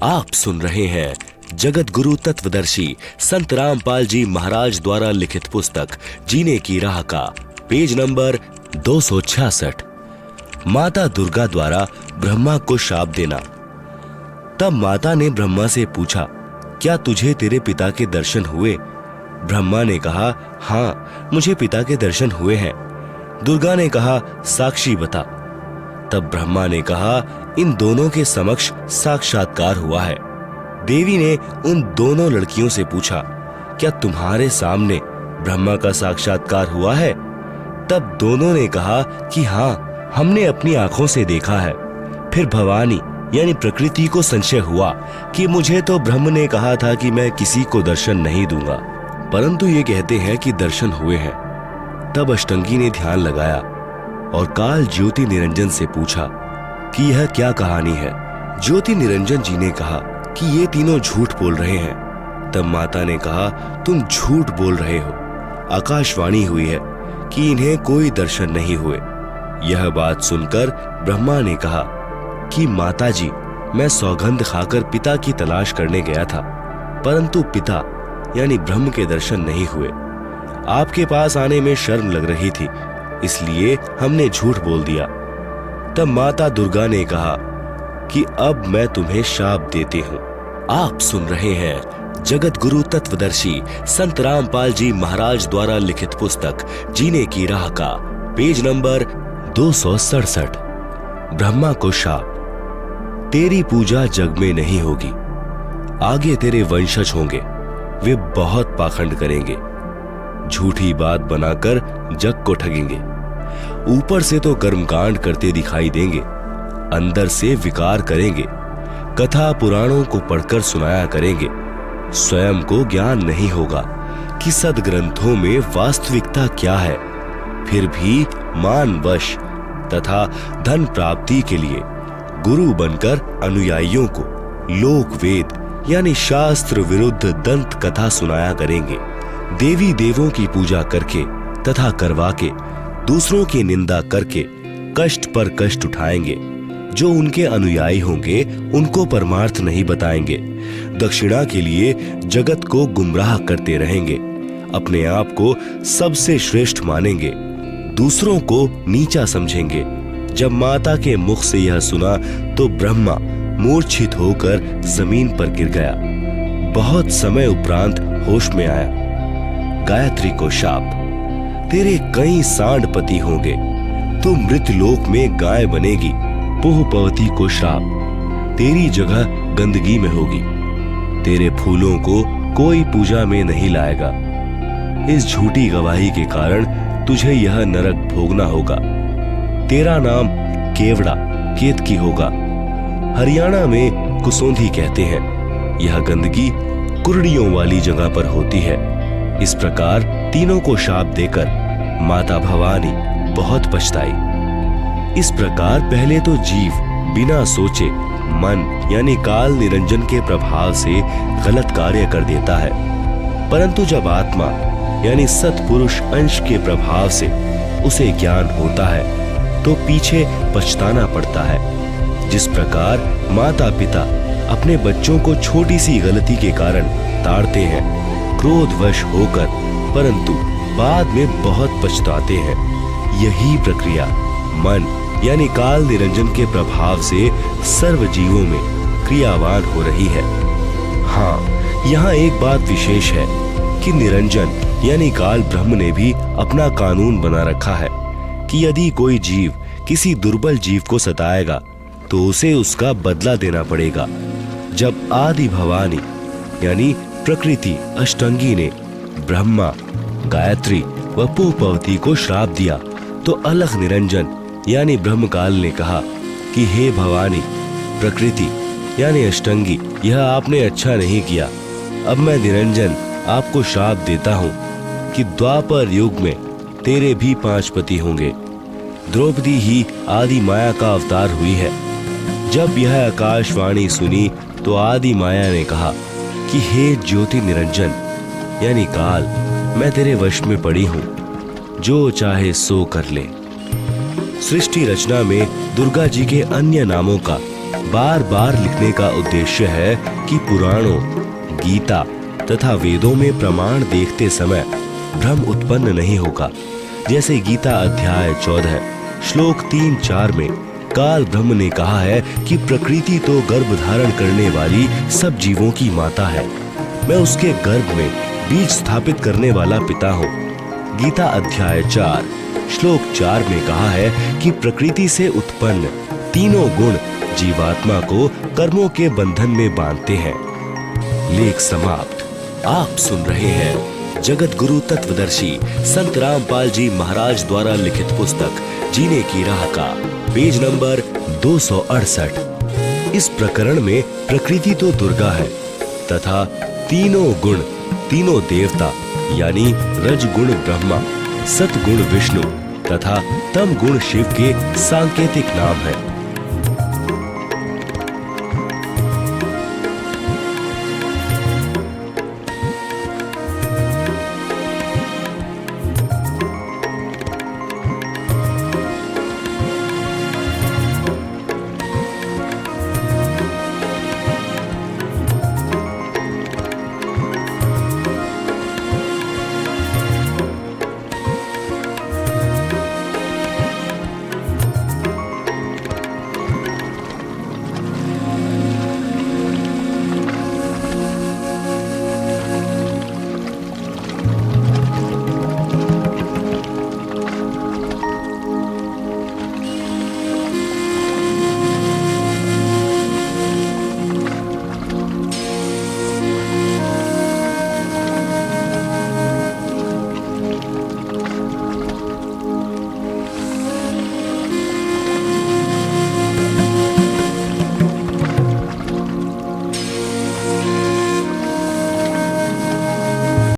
आप सुन रहे हैं जगत गुरु तत्वदर्शी संत रामपाल जी महाराज द्वारा लिखित पुस्तक जीने की राह का पेज नंबर 266। माता दुर्गा द्वारा ब्रह्मा को शाप देना। तब माता ने ब्रह्मा से पूछा, क्या तुझे तेरे पिता के दर्शन हुए? ब्रह्मा ने कहा, हाँ, मुझे पिता के दर्शन हुए हैं। दुर्गा ने कहा, साक्षी बता। तब ब्रह्मा ने कहा, इन दोनों के समक्ष साक्षात्कार हुआ है। देवी ने उन दोनों लड़कियों से पूछा, क्या तुम्हारे सामने ब्रह्मा का साक्षात्कार हुआ है? तब दोनों ने कहा कि हाँ, हमने अपनी आंखों से देखा है। फिर भवानी यानी प्रकृति को संशय हुआ कि मुझे तो ब्रह्म ने कहा था कि मैं किसी को दर्शन नहीं दूंगा, परंतु ये कहते हैं कि दर्शन हुए हैं। तब अष्टंगी ने ध्यान लगाया और काल ज्योति निरंजन से पूछा कि यह क्या कहानी है। ज्योति निरंजन जी ने कहा कि ये तीनों झूठ बोल रहे हैं। तब माता ने कहा, तुम झूठ बोल रहे हो। आकाशवाणी हुई है कि इन्हें कोई दर्शन नहीं हुए। यह बात सुनकर ब्रह्मा ने कहा कि माता जी, मैं सौगंध खाकर पिता की तलाश करने गया था, परंतु पिता यानी ब्रह्म के दर्शन नहीं हुए। आपके पास आने में शर्म लग रही थी, इसलिए हमने झूठ बोल दिया। तब माता दुर्गा ने कहा कि अब मैं तुम्हें शाप देती हूँ। आप सुन रहे हैं जगत गुरु तत्वदर्शी संत रामपाल जी महाराज द्वारा लिखित पुस्तक जीने की राह का पेज नंबर 267। ब्रह्मा को शाप। तेरी पूजा जग में नहीं होगी। आगे तेरे वंशज होंगे, वे बहुत पाखंड करेंगे, झूठी बात बनाकर जग को ठगेंगे। ऊपर से तो कर्मकांड करते दिखाई देंगे, अंदर से विकार करेंगे, कथा पुराणों को पढ़कर सुनाया करेंगे। स्वयं को ज्ञान नहीं होगा कि सदग्रंथों में वास्तविकता क्या है। फिर भी मानवश तथा धन प्राप्ति के लिए गुरु बनकर अनुयायियों को लोक वेद यानी शास्त्र विरुद्ध दंत कथा सुनाया करेंगे। देवी देवों की पूजा करके तथा करवा के दूसरों की निंदा करके कष्ट पर कष्ट उठाएंगे। जो उनके अनुयायी होंगे उनको परमार्थ नहीं बताएंगे। दक्षिणा के लिए जगत को गुमराह करते रहेंगे। अपने आप को सबसे श्रेष्ठ मानेंगे, दूसरों को नीचा समझेंगे। जब माता के मुख से यह सुना तो ब्रह्मा मूर्छित होकर जमीन पर गिर गया। बहुत समय उपरांत होश में आया। गायत्री को शाप। तेरे कई सांड पति होंगे, तू मृतलोक में गाय बनेगी। पुहपवती को श्राप। तेरी जगह गंदगी में होगी। तेरे फूलों को कोई पूजा में नहीं लाएगा। इस झूठी गवाही के कारण तुझे यह नरक भोगना होगा। तेरा नाम केवड़ा केतकी होगा। हरियाणा में कुसौंधी कहते हैं। यह गंदगी कुर्डियों वाली जगह पर होती है। इस प्रकार तीनों को शाप देकर माता भवानी बहुत पछताई। इस प्रकार पहले तो जीव बिना सोचे मन यानी काल निरंजन के प्रभाव से गलत कार्य कर देता है, परंतु जब आत्मा यानी सत्पुरुष अंश के प्रभाव से उसे ज्ञान होता है तो पीछे पछताना पड़ता है। जिस प्रकार माता पिता अपने बच्चों को छोटी सी गलती के कारण ताड़ते हैं क्रोधवश होकर, परंतु बाद में बहुत पछताते हैं। यही प्रक्रिया मन यानी काल निरंजन के प्रभाव से सर्व जीवों में क्रियावान हो रही है। हाँ, यहाँ एक बात विशेष है कि निरंजन यानी काल ब्रह्म ने भी अपना कानून बना रखा है कि यदि कोई जीव किसी दुर्बल जीव को सताएगा तो उसे उसका बदला देना पड़ेगा। जब आदि भवानी यानी प्रकृति अष्टंगी ने ब्रह्मा, गायत्री व पुहपवती को श्राप दिया तो अलख निरंजन यानी ब्रह्मकाल ने कहा कि हे भवानी, प्रकृति यानी अष्टंगी, यह आपने अच्छा नहीं किया। अब मैं निरंजन आपको श्राप देता हूँ कि द्वापर युग में तेरे भी 5 पति होंगे। द्रौपदी ही आदि माया का अवतार हुई है। जब यह आकाशवाणी सुनी तो आदि माया ने कहा कि हे ज्योति निरंजन यानी काल, मैं तेरे वश में पड़ी हूँ, जो चाहे सो कर ले। सृष्टि रचना में दुर्गा जी के अन्य नामों का बार बार लिखने का उद्देश्य है कि पुराणों, गीता तथा वेदों में प्रमाण देखते समय भ्रम उत्पन्न नहीं होगा। जैसे गीता अध्याय 14 श्लोक 3-4 में काल ब्रह्म ने कहा है कि प्रकृति तो गर्भ धारण करने वाली सब जीवों की माता है, मैं उसके गर्भ में बीज स्थापित करने वाला पिता हूँ। गीता अध्याय 4 श्लोक 4 में कहा है कि प्रकृति से उत्पन्न तीनों गुण जीवात्मा को कर्मों के बंधन में बांधते हैं। लेख समाप्त। आप सुन रहे हैं जगत गुरु तत्वदर्शी संत रामपाल जी महाराज द्वारा लिखित पुस्तक जीने की राह का पेज नंबर 268। इस प्रकरण में प्रकृति तो दुर्गा है तथा तीनों गुण, तीनों देवता यानी रजगुण ब्रह्मा, सतगुण विष्णु तथा तम गुण शिव के सांकेतिक नाम है।